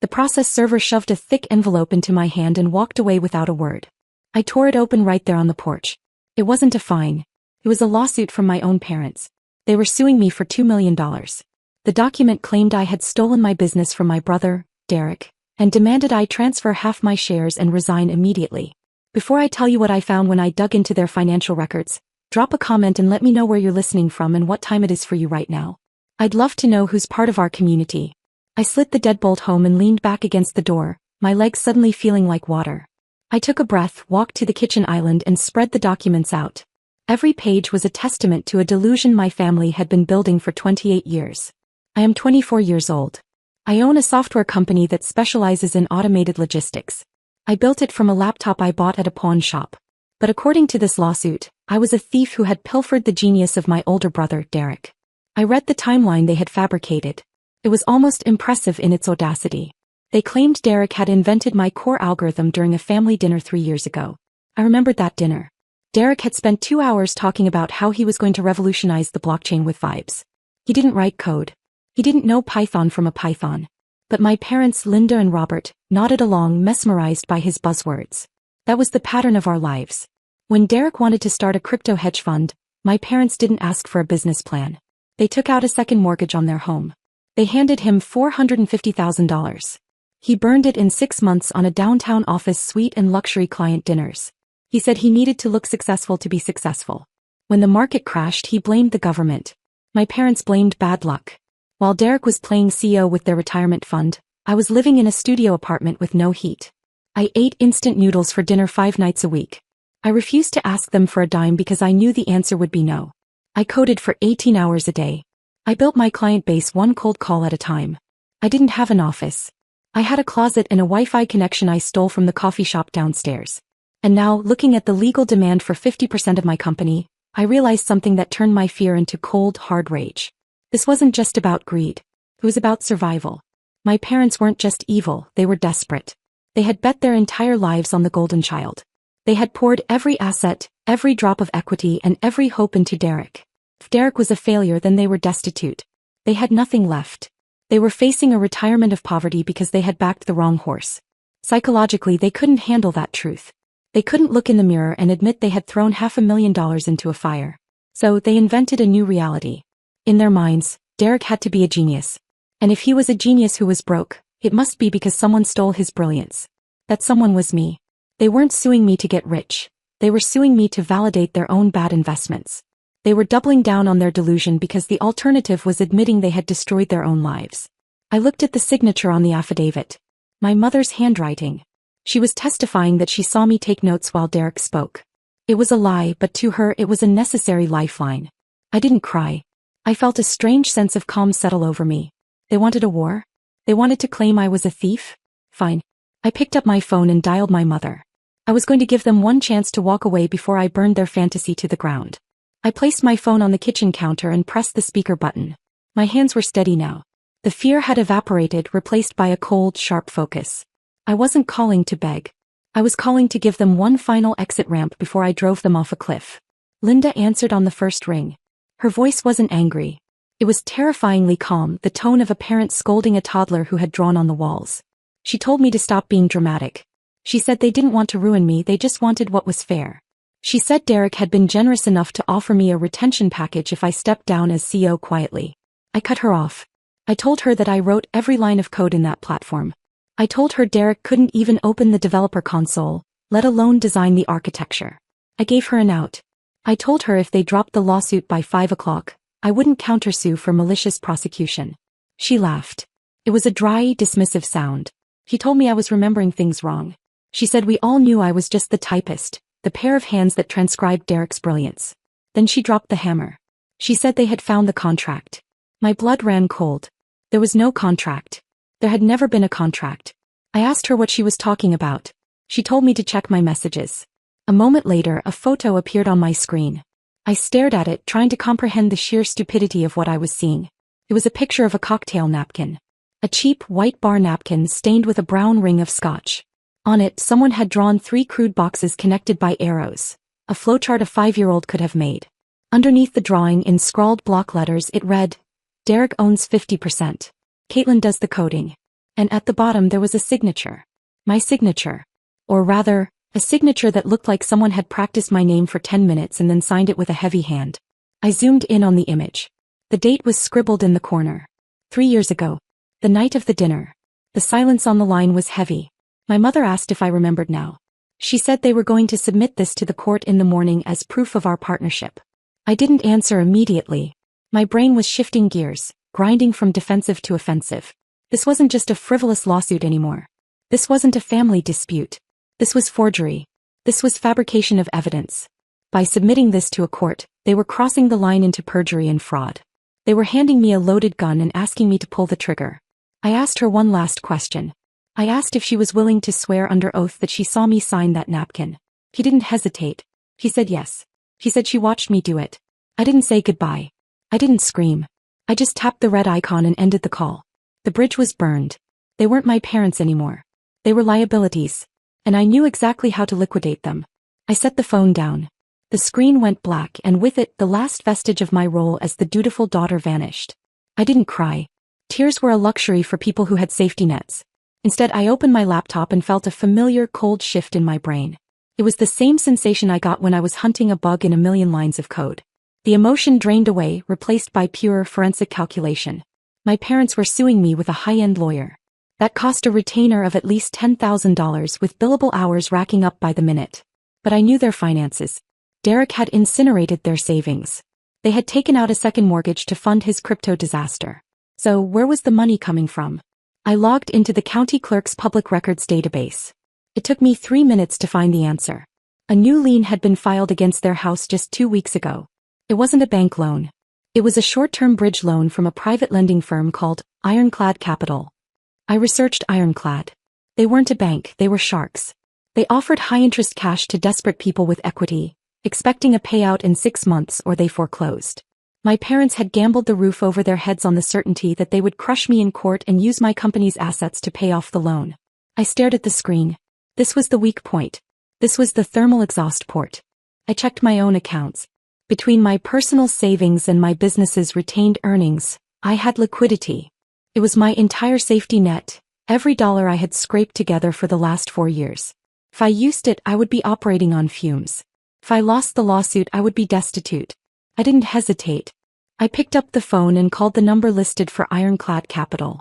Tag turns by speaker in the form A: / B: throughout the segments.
A: The process server shoved a thick envelope into my hand and walked away without a word. I tore it open right there on the porch. It wasn't a fine. It was a lawsuit from my own parents. They were suing me for $2 million. The document claimed I had stolen my business from my brother, Derek, and demanded I transfer half my shares and resign immediately. Before I tell you what I found when I dug into their financial records, drop a comment and let me know where you're listening from and what time it is for you right now. I'd love to know who's part of our community. I slid the deadbolt home and leaned back against the door, my legs suddenly feeling like water. I took a breath, walked to the kitchen island and spread the documents out. Every page was a testament to a delusion my family had been building for 28 years. I am 24 years old. I own a software company that specializes in automated logistics. I built it from a laptop I bought at a pawn shop. But according to this lawsuit, I was a thief who had pilfered the genius of my older brother, Derek. I read the timeline they had fabricated. It was almost impressive in its audacity. They claimed Derek had invented my core algorithm during a family dinner 3 years ago. I remembered that dinner. Derek had spent 2 hours talking about how he was going to revolutionize the blockchain with vibes. He didn't write code. He didn't know Python from a Python. But my parents, Linda and Robert, nodded along, mesmerized by his buzzwords. That was the pattern of our lives. When Derek wanted to start a crypto hedge fund, my parents didn't ask for a business plan. They took out a second mortgage on their home. They handed him $450,000. He burned it in 6 months on a downtown office suite and luxury client dinners. He said he needed to look successful to be successful. When the market crashed, he blamed the government. My parents blamed bad luck. While Derek was playing CEO with their retirement fund, I was living in a studio apartment with no heat. I ate instant noodles for dinner 5 nights a week. I refused to ask them for a dime because I knew the answer would be no. I coded for 18 hours a day. I built my client base one cold call at a time. I didn't have an office. I had a closet and a Wi-Fi connection I stole from the coffee shop downstairs. And now, looking at the legal demand for 50% of my company, I realized something that turned my fear into cold, hard rage. This wasn't just about greed. It was about survival. My parents weren't just evil, they were desperate. They had bet their entire lives on the golden child. They had poured every asset, every drop of equity and every hope into Derek. If Derek was a failure, then they were destitute. They had nothing left. They were facing a retirement of poverty because they had backed the wrong horse. Psychologically, they couldn't handle that truth. They couldn't look in the mirror and admit they had thrown $500,000 into a fire. So they invented a new reality. In their minds, Derek had to be a genius. And if he was a genius who was broke, it must be because someone stole his brilliance. That someone was me. They weren't suing me to get rich. They were suing me to validate their own bad investments. They were doubling down on their delusion because the alternative was admitting they had destroyed their own lives. I looked at the signature on the affidavit. My mother's handwriting. She was testifying that she saw me take notes while Derek spoke. It was a lie, but to her it was a necessary lifeline. I didn't cry. I felt a strange sense of calm settle over me. They wanted a war? They wanted to claim I was a thief? Fine. I picked up my phone and dialed my mother. I was going to give them one chance to walk away before I burned their fantasy to the ground. I placed my phone on the kitchen counter and pressed the speaker button. My hands were steady now. The fear had evaporated, replaced by a cold, sharp focus. I wasn't calling to beg. I was calling to give them one final exit ramp before I drove them off a cliff. Linda answered on the first ring. Her voice wasn't angry. It was terrifyingly calm, the tone of a parent scolding a toddler who had drawn on the walls. She told me to stop being dramatic. She said they didn't want to ruin me, they just wanted what was fair. She said Derek had been generous enough to offer me a retention package if I stepped down as CEO quietly. I cut her off. I told her that I wrote every line of code in that platform. I told her Derek couldn't even open the developer console, let alone design the architecture. I gave her an out. I told her if they dropped the lawsuit by 5 o'clock, I wouldn't countersue for malicious prosecution. She laughed. It was a dry, dismissive sound. She told me I was remembering things wrong. She said we all knew I was just the typist, the pair of hands that transcribed Derek's brilliance. Then she dropped the hammer. She said they had found the contract. My blood ran cold. There was no contract. There had never been a contract. I asked her what she was talking about. She told me to check my messages. A moment later, a photo appeared on my screen. I stared at it, trying to comprehend the sheer stupidity of what I was seeing. It was a picture of a cocktail napkin. A cheap, white bar napkin stained with a brown ring of scotch. On it, someone had drawn 3 crude boxes connected by arrows, a flowchart a 5-year-old could have made. Underneath the drawing, in scrawled block letters, it read, Derek owns 50%. Caitlin does the coding. and at the bottom there was a signature. My signature. Or rather, a signature that looked like someone had practiced my name for 10 minutes and then signed it with a heavy hand. I zoomed in on the image. The date was scribbled in the corner. 3 years ago. The night of the dinner. The silence on the line was heavy. My mother asked if I remembered now. She said they were going to submit this to the court in the morning as proof of our partnership. I didn't answer immediately. My brain was shifting gears, grinding from defensive to offensive. This wasn't just a frivolous lawsuit anymore. This wasn't a family dispute. This was forgery. This was fabrication of evidence. By submitting this to a court, they were crossing the line into perjury and fraud. They were handing me a loaded gun and asking me to pull the trigger. I asked her one last question. I asked if she was willing to swear under oath that she saw me sign that napkin. He didn't hesitate. He said yes. He said she watched me do it. I didn't say goodbye. I didn't scream. I just tapped the red icon and ended the call. The bridge was burned. They weren't my parents anymore. They were liabilities. And I knew exactly how to liquidate them. I set the phone down. The screen went black and with it the last vestige of my role as the dutiful daughter vanished. I didn't cry. Tears were a luxury for people who had safety nets. Instead, I opened my laptop and felt a familiar cold shift in my brain. It was the same sensation I got when I was hunting a bug in a million lines of code. The emotion drained away, replaced by pure forensic calculation. My parents were suing me with a high-end lawyer. That cost a retainer of at least $10,000 with billable hours racking up by the minute. But I knew their finances. Derek had incinerated their savings. They had taken out a second mortgage to fund his crypto disaster. So where was the money coming from? I logged into the county clerk's public records database. It took me 3 minutes to find the answer. A new lien had been filed against their house just 2 weeks ago. It wasn't a bank loan. It was a short-term bridge loan from a private lending firm called Ironclad Capital. I researched Ironclad. They weren't a bank, they were sharks. They offered high-interest cash to desperate people with equity, expecting a payout in 6 months or they foreclosed. My parents had gambled the roof over their heads on the certainty that they would crush me in court and use my company's assets to pay off the loan. I stared at the screen. This was the weak point. This was the thermal exhaust port. I checked my own accounts. Between my personal savings and my business's retained earnings, I had liquidity. It was my entire safety net, every dollar I had scraped together for the last 4 years. If I used it, I would be operating on fumes. If I lost the lawsuit, I would be destitute. I didn't hesitate. I picked up the phone and called the number listed for Ironclad Capital.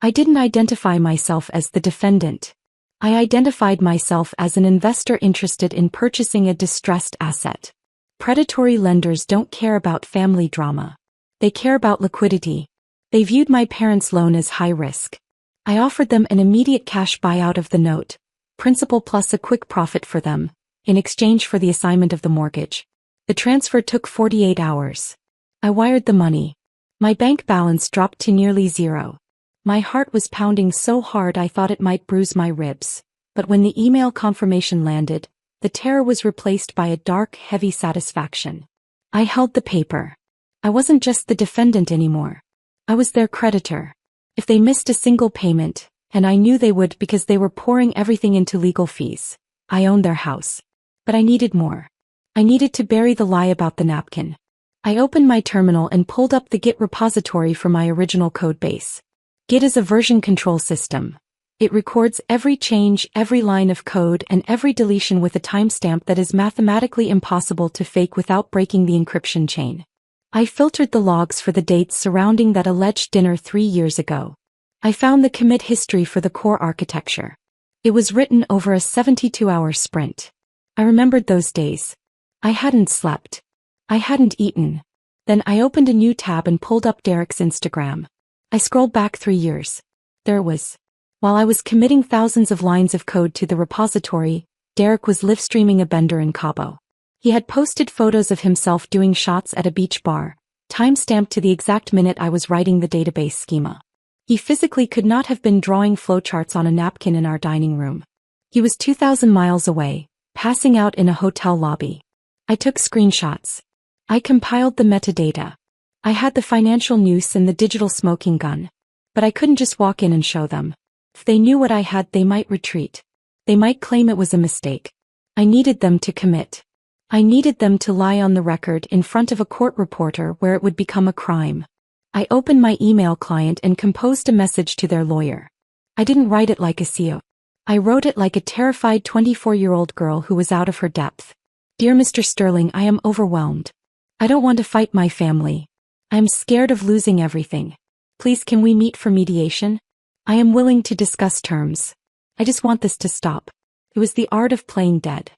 A: I didn't identify myself as the defendant. I identified myself as an investor interested in purchasing a distressed asset. Predatory lenders don't care about family drama. They care about liquidity. They viewed my parents' loan as high risk. I offered them an immediate cash buyout of the note, principal plus a quick profit for them, in exchange for the assignment of the mortgage. The transfer took 48 hours. I wired the money. My bank balance dropped to nearly zero. My heart was pounding so hard I thought it might bruise my ribs. But when the email confirmation landed, the terror was replaced by a dark, heavy satisfaction. I held the paper. I wasn't just the defendant anymore. I was their creditor. If they missed a single payment, and I knew they would because they were pouring everything into legal fees, I owned their house. But I needed more. I needed to bury the lie about the napkin. I opened my terminal and pulled up the Git repository for my original codebase. Git is a version control system. It records every change, every line of code, and every deletion with a timestamp that is mathematically impossible to fake without breaking the encryption chain. I filtered the logs for the dates surrounding that alleged dinner 3 years ago. I found the commit history for the core architecture. It was written over a 72-hour sprint. I remembered those days. I hadn't slept. I hadn't eaten. Then I opened a new tab and pulled up Derek's Instagram. I scrolled back 3 years. There it was. While I was committing thousands of lines of code to the repository, Derek was live-streaming a bender in Cabo. He had posted photos of himself doing shots at a beach bar, time-stamped to the exact minute I was writing the database schema. He physically could not have been drawing flowcharts on a napkin in our dining room. He was 2,000 miles away, passing out in a hotel lobby. I took screenshots. I compiled the metadata. I had the financial noose and the digital smoking gun. But I couldn't just walk in and show them. If they knew what I had, they might retreat. They might claim it was a mistake. I needed them to commit. I needed them to lie on the record in front of a court reporter where it would become a crime. I opened my email client and composed a message to their lawyer. I didn't write it like a CEO. I wrote it like a terrified 24-year-old girl who was out of her depth. Dear Mr. Sterling, I am overwhelmed. I don't want to fight my family. I am scared of losing everything. Please, can we meet for mediation? I am willing to discuss terms. I just want this to stop. It was the art of playing dead.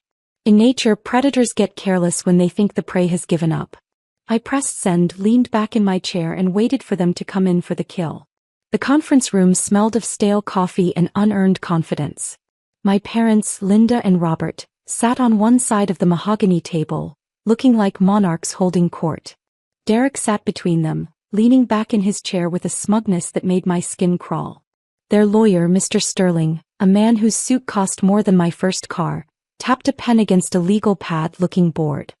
A: In nature, predators get careless when they think the prey has given up. I pressed send, leaned back in my chair and waited for them to come in for the kill. The conference room smelled of stale coffee and unearned confidence. My parents, Linda and Robert, sat on one side of the mahogany table, looking like monarchs holding court. Derek sat between them, leaning back in his chair with a smugness that made my skin crawl. Their lawyer, Mr. Sterling, a man whose suit cost more than my first car, tapped a pen against a legal pad, looking bored.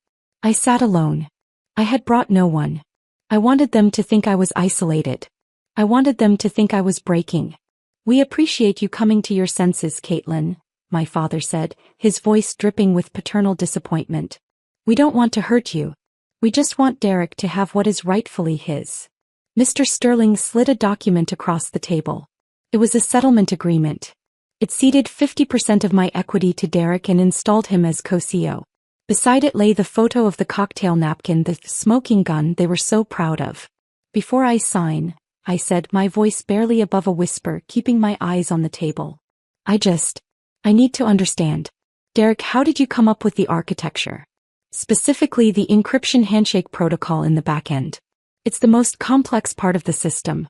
A: I sat alone. I had brought no one. I wanted them to think I was isolated. I wanted them to think I was breaking. We appreciate you coming to your senses, Caitlin, my father said, his voice dripping with paternal disappointment. We don't want to hurt you. We just want Derek to have what is rightfully his. Mr. Sterling slid a document across the table. It was a settlement agreement. It ceded 50% of my equity to Derek and installed him as co-CEO. Beside it lay the photo of the cocktail napkin, the smoking gun they were so proud of. Before I sign, I said, my voice barely above a whisper, keeping my eyes on the table. I need to understand. Derek, how did you come up with the architecture? Specifically the encryption handshake protocol in the backend. It's the most complex part of the system.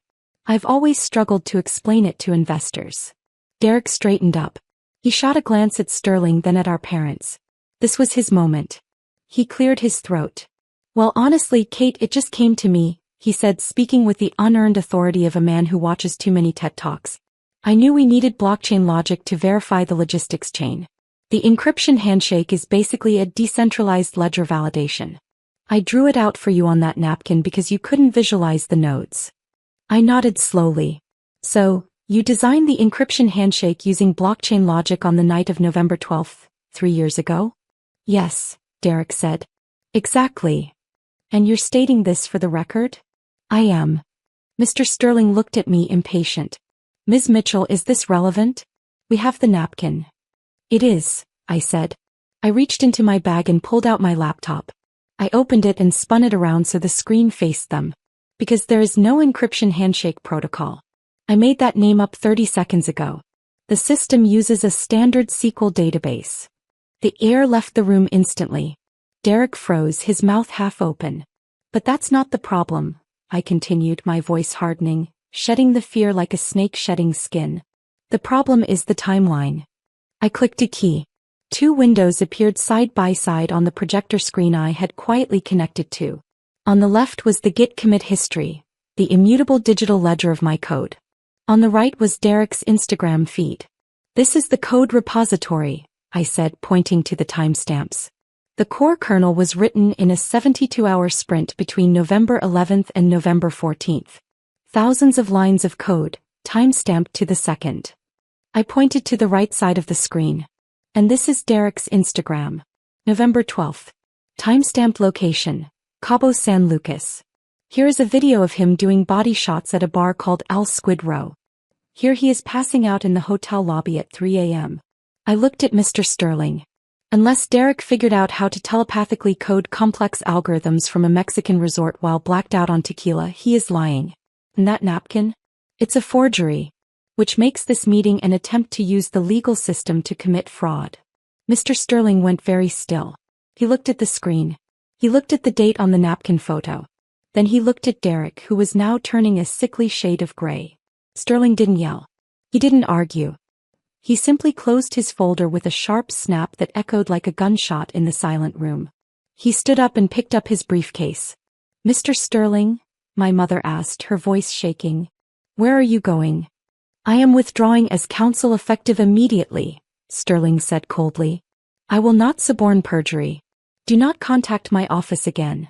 A: I've always struggled to explain it to investors. Derek straightened up. He shot a glance at Sterling, then at our parents. This was his moment. He cleared his throat. Well, honestly, Kate, it just came to me, he said, speaking with the unearned authority of a man who watches too many TED Talks. I knew we needed blockchain logic to verify the logistics chain. The encryption handshake is basically a decentralized ledger validation. I drew it out for you on that napkin because you couldn't visualize the nodes. I nodded slowly. So, you designed the encryption handshake using blockchain logic on the night of November 12th, 3 years ago? Yes, Derek said. Exactly. And you're stating this for the record? I am. Mr. Sterling looked at me, impatient. Ms. Mitchell, is this relevant? We have the napkin. It is, I said. I reached into my bag and pulled out my laptop. I opened it and spun it around so the screen faced them. Because there is no encryption handshake protocol. I made that name up 30 seconds ago. The system uses a standard SQL database. The air left the room instantly. Derek froze, his mouth half open. But that's not the problem, I continued, my voice hardening, shedding the fear like a snake shedding skin. The problem is the timeline. I clicked a key. 2 windows appeared side by side on the projector screen I had quietly connected to. On the left was the Git commit history, the immutable digital ledger of my code. On the right was Derek's Instagram feed. This is the code repository, I said, pointing to the timestamps. The core kernel was written in a 72-hour sprint between November 11th and November 14th. Thousands of lines of code, timestamped to the second. I pointed to the right side of the screen. And this is Derek's Instagram. November 12th. Timestamped location, Cabo San Lucas. Here is a video of him doing body shots at a bar called Al Squid Row. Here he is passing out in the hotel lobby at 3 a.m. I looked at Mr. Sterling. Unless Derek figured out how to telepathically code complex algorithms from a Mexican resort while blacked out on tequila, he is lying. And that napkin? It's a forgery. Which makes this meeting an attempt to use the legal system to commit fraud. Mr. Sterling went very still. He looked at the screen. He looked at the date on the napkin photo. Then he looked at Derek, who was now turning a sickly shade of gray. Sterling didn't yell. He didn't argue. He simply closed his folder with a sharp snap that echoed like a gunshot in the silent room. He stood up and picked up his briefcase. Mr. Sterling, my mother asked, her voice shaking. Where are you going? I am withdrawing as counsel effective immediately, Sterling said coldly. I will not suborn perjury. Do not contact my office again.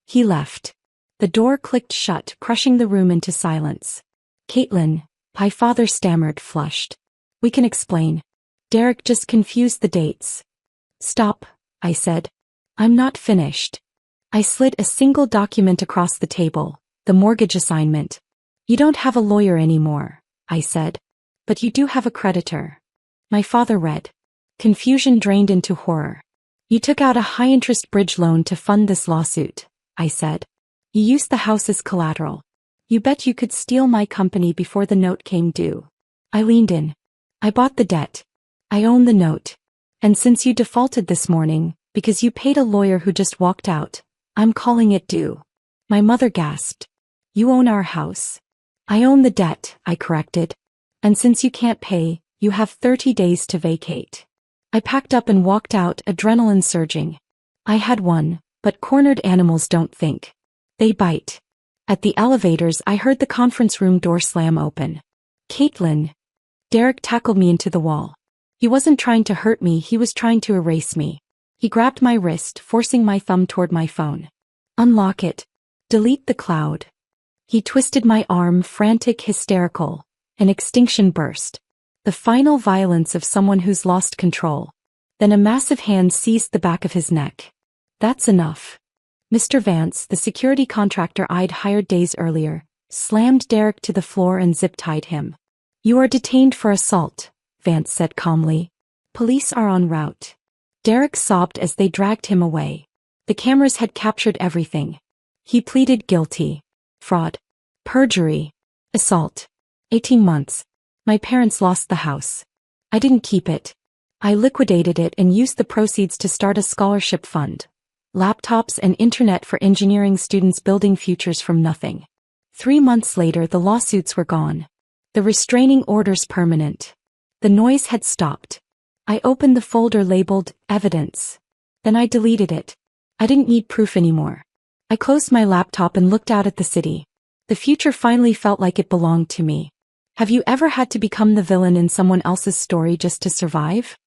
A: He left. The door clicked shut, crushing the room into silence. Caitlin, my father stammered, flushed. We can explain. Derek just confused the dates. Stop, I said. I'm not finished. I slid a single document across the table, the mortgage assignment. You don't have a lawyer anymore, I said. But you do have a creditor. My father read. Confusion drained into horror. You took out a high-interest bridge loan to fund this lawsuit, I said. You used the house as collateral. You bet you could steal my company before the note came due. I leaned in. I bought the debt. I own the note. And since you defaulted this morning, because you paid a lawyer who just walked out, I'm calling it due. My mother gasped. You own our house. I own the debt, I corrected. And since you can't pay, you have 30 days to vacate. I packed up and walked out, adrenaline surging. I had won, but cornered animals don't think. They bite. At the elevators, I heard the conference room door slam open. Caitlin. Derek tackled me into the wall. He wasn't trying to hurt me, he was trying to erase me. He grabbed my wrist, forcing my thumb toward my phone. Unlock it. Delete the cloud. He twisted my arm, frantic, hysterical. An extinction burst. The final violence of someone who's lost control. Then a massive hand seized the back of his neck. That's enough. Mr. Vance, the security contractor I'd hired days earlier, slammed Derek to the floor and zip-tied him. You are detained for assault, Vance said calmly. Police are en route. Derek sobbed as they dragged him away. The cameras had captured everything. He pleaded guilty. Fraud. Perjury. Assault. 18 months. My parents lost the house. I didn't keep it. I liquidated it and used the proceeds to start a scholarship fund. Laptops and internet for engineering students building futures from nothing. 3 months later, the lawsuits were gone. The restraining orders permanent. The noise had stopped. I opened the folder labeled Evidence. Then I deleted it. I didn't need proof anymore. I closed my laptop and looked out at the city. The future finally felt like it belonged to me. Have you ever had to become the villain in someone else's story just to survive?